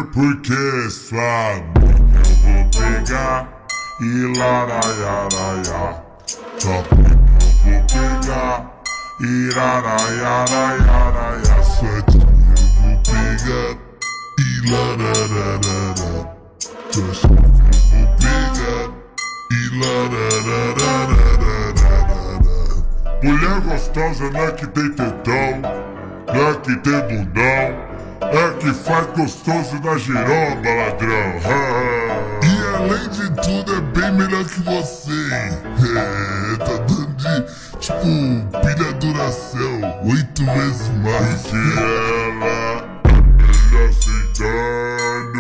Porque sua mina eu vou pegar e laraiaraia. Sua mina eu vou pegar e laraiaraia. Sua tia eu vou pegar e larararara. Sua chefe eu vou pegar e larararara. Mulher gostosa não é que tem tetão, não é que tem bundão, é que faz gostoso na giromba, ladrão. E além de tudo é bem melhor que você. Tá dando de, tipo, pilha Duracell 8 vezes mais. Que ela